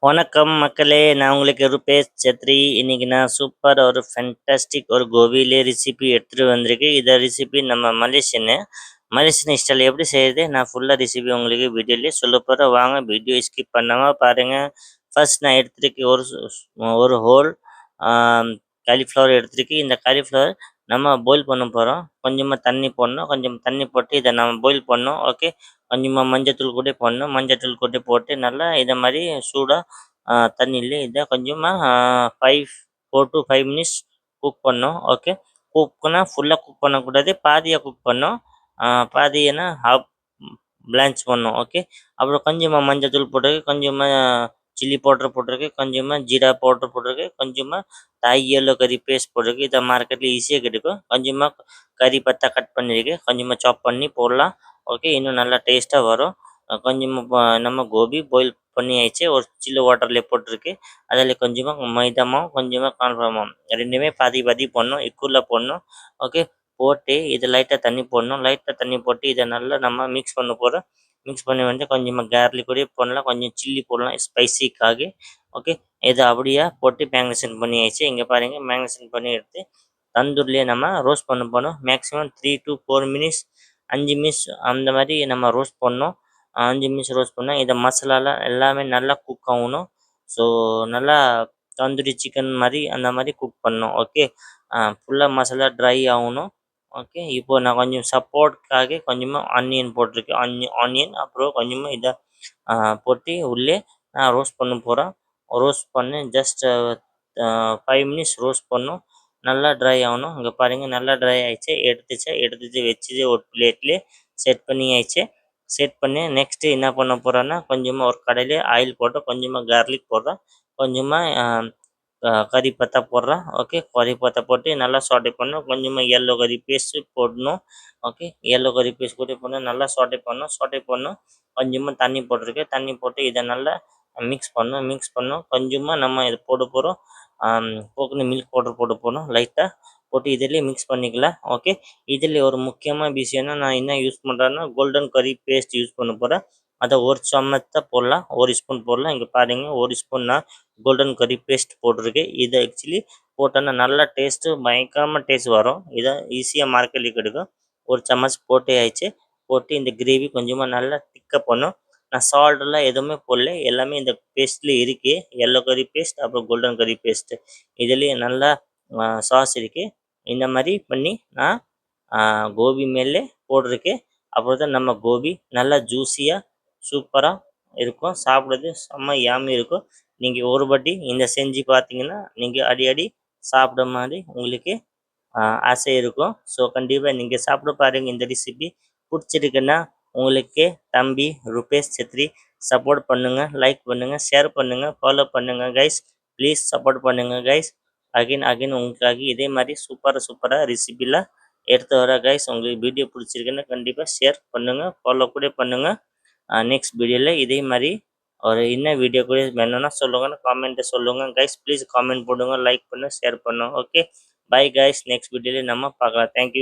வணக்கம் மக்களே! நான் உங்களுக்கு ரூபேஷ் சத்ரி. இன்னைக்கு நான் சூப்பர் ஒரு ஃபேன்டாஸ்டிக் ஒரு கோபியிலே ரெசிபி எடுத்துட்டு வந்திருக்கேன். இத ரெசிபி நம்ம மலேசியன் ஸ்டைல்ல எப்படி செய்றது? நான் ஃபுல்லா ரெசிபி உங்களுக்கு வீடியோலயே சொல்லப் போறேன். வாங்க வீடியோ ஸ்கிப் பண்ணாம பாருங்க. ஃபர்ஸ்ட் நான் எடுத்திருக்க ஒரு ஹோல் ஆம் காலிஃப்ளவர் எடுத்திருக்கேன். இந்த காலிஃப்ளவர் நம்ம பாயில் பண்ண போறோம். கொஞ்சமா தண்ணி போடணும். கொஞ்சம் தண்ணி போட்டு இத நம்ம பாயில் பண்ணணும். ஓகே. கொஞ்சமா மஞ்சத்தூள் கூட போடணும். மஞ்சத்தூள் கூட போட்டு நல்லா இத மாரி சூடா தண்ணீல இத கொஞ்சமா 4 to 5 மினிட்ஸ் குக் பண்ணணும். ஓகே. ஃபுல்லா குக் பண்ணக்கூடாது. பாதியா குக் பண்ணணும். பாதின்னா ஹாஃப் பிளான்ச் பண்ணணும். ஓகே. அப்புறம் கொஞ்சமா மஞ்சத்தூள் போட்டிருக்கு. கொஞ்சமா சில்லி பவுடர் போட்டிருக்கு. கொஞ்சமா ஜீரா பவுடர் போட்டிருக்கு. கொஞ்சமா தாய் எல்லோ கறி பேஸ்ட் போட்டிருக்கு. இத மார்க்கெட்ல ஈஸியா கிடைக்கும். கொஞ்சமா கறி பத்தா கட் பண்ணிருக்கு. கொஞ்சமா சாப் பண்ணி போடலாம். ஓகே. இன்னும் நல்லா டேஸ்ட்டா வரும். கொஞ்சமா நம்ம கோபி பாயில் பண்ணியாச்சு. ஒரு சில்லு வாட்டர்ல போட்டிருக்கு. அதில கொஞ்சமா மைதா மாவு, கொஞ்சமா கார்ன்ஃப்ளவர் மாவு 2மே பாதி பாதி போடணும். ஈக்குவலா போடணும். ஓகே. போட்டு இத லைட்டா தண்ணி போடணும். லைட்டா தண்ணி போட்டு இத நல்லா நம்ம மிக்ஸ் பண்ண போறோம். மிக்ஸ் பண்ணி வந்து கொஞ்சமா கார்லிக் கூட போடலாம். கொஞ்சம் சில்லி போடலாம் ஸ்பைசிக்காக. ஓகே. இத அப்படியே போட்டு மேரினேஷன் பண்ணியாச்சு. இங்க பாருங்க மேரினேஷன் பண்ணி எடுத்து தந்தூர்லயே நம்ம ரோஸ்ட் பண்ண போறோம். மேக்ஸிமம் 3 to 4 மினிட்ஸ் 5 மினிட்ஸ் அந்த மாரி நம்ம ரோஸ்ட் பண்ணணும். 5 நிமிஷம் ரோஸ்ட் பண்ணா இத மசாலாலாம் எல்லாமே நல்லா குக் ஆகணும். ஸோ நல்லா தந்தூரி சிக்கன் மாரி அந்த மாரி குக் பண்ணணும். ஓகே. ஃபுல்லா மசாலா ட்ரை ஆகணும். ஓகே. இப்போ நான் கொஞ்சம் சப்போர்ட்க்காக கொஞ்சமா ஆனியன் போட்டிருக்கேன். ஆனியன் அப்புறம் கொஞ்சமா இத போட்டு உள்ளே நான் ரோஸ்ட் பண்ண போறேன். ரோஸ்ட் பண்ணி ஜஸ்ட் 5 மினிட்ஸ் ரோஸ்ட் பண்ணணும். நல்லா ட்ரை ஆகணும். இங்க பாருங்க நல்லா ட்ரை ஆயிடுச்சு. எடுத்துட்டு வச்சுட்டு ஒரு பிளேட்ல செட் பண்ணியாச்சு. செட் பண்ணி நெக்ஸ்ட் என்ன பண்ண போறேன்னா, கொஞ்சமா ஒரு கடாயில ஆயில் போட்டு கொஞ்சமா கார்லிக் போடுறேன். கொஞ்சமா கறி பத்தா போடுறேன். ஓகே. கறி பத்தா போட்டு நல்லா சாட்டே பண்ணணும். கொஞ்சமா எல்லோ கறி பேஸ்ட் போடணும். ஓகே. எல்லோ கறி பேஸ்ட் கூட போட்டு நல்லா சாட்டே பண்ணணும். சாட்டே பண்ணணும். கொஞ்சமா தண்ணி போட்டிருக்கேன். தண்ணி போட்டு இத நல்லா மிக்ஸ் பண்ணணும். மிக்ஸ் பண்ணணும். கொஞ்சமா நம்ம இத போட போறோம். கோகனட் மில்க் பவுடர் போட போறோம் லைட்டா. போட்டு இதிலயே மிக்ஸ் பண்ணிக்கலாம். ஓகே. இதில ஒரு முக்கியமான விஷயம்னா, நான் என்ன யூஸ் பண்றேன்னா, கோல்டன் கரி பேஸ்ட் யூஸ் பண்ண போறேன். அத 1 சமச்ச தான் போடலாம். 1 ஸ்பூன் போடலாம். இங்க பாருங்க 1 ஸ்பூன் நான் கோல்டன் கரி பேஸ்ட் போட்டிருக்கேன். இத ஆக்சுவலி போட்டோன்னா நல்லா டேஸ்ட்டு பயங்கரமா டேஸ்ட் வரும். இத ஈஸியா மார்க்கெட்ல கிடைக்கும். 1 சமச் போட்டே ஆயிடுச்சு. போட்டு இந்த கிரேவி கொஞ்சமா நல்லா திக்கா பண்ணும். நான் சால்ட்லாம் எதுவுமே போடல. எல்லாமே இந்த பேஸ்ட்ல இருக்கு. எல்லோ கரி பேஸ்ட் அப்புறம் கோல்டன் கரி பேஸ்ட். இதுலயே நல்லா சாஸ் இருக்கு. இந்த மாரி பண்ணி நான் கோபி மேலே போட்டிருக்கேன். அப்புறம் தான் நம்ம கோபி நல்லா ஜூஸியா சூப்பரா இருக்கும். சாப்பிடுறது செம்ம யம்மி இருக்கும். நீங்க ஒரு வாட்டி இந்த செஞ்சு பார்த்தீங்கன்னா, நீங்க அடிக்கடி சாப்பிட மாரி உங்களுக்கு ஆசை இருக்கும். ஸோ கண்டிப்பா நீங்க சாப்பிட்டு பாருங்க இந்த ரெசிபி. புடிச்சிருக்குன்னா உங்களுக்கு தம்பி ரூபேஷ் சத்ரி சப்போர்ட் பண்ணுங்க, லைக் பண்ணுங்க, ஷேர் பண்ணுங்க, ஃபாலோ பண்ணுங்க கைஸ். ப்ளீஸ் சப்போர்ட் பண்ணுங்க கைஸ். அகைன் உங்களுக்காக இதே மாரி சூப்பரா ரெசிபிலாம் எடுத்து வரேன் கைஸ். உங்களுக்கு வீடியோ பிடிச்சிருக்குன்னா கண்டிப்பா ஷேர் பண்ணுங்க, ஃபாலோ கூட பண்ணுங்க. நெக்ஸ்ட் வீடியோல இதே மாரி ஒரு என்ன வீடியோ கூட வேணும்னா சொல்லுங்க. காமெண்ட்ல சொல்லுங்க கைஸ். ப்ளீஸ் காமெண்ட் போடுங்க, லைக் பண்ணுங்க, ஷேர் பண்ணுங்க. ஓகே. Bye guys. நெக்ஸ்ட் வீடியோல நம்ம பார்க்கலாம். Thank you.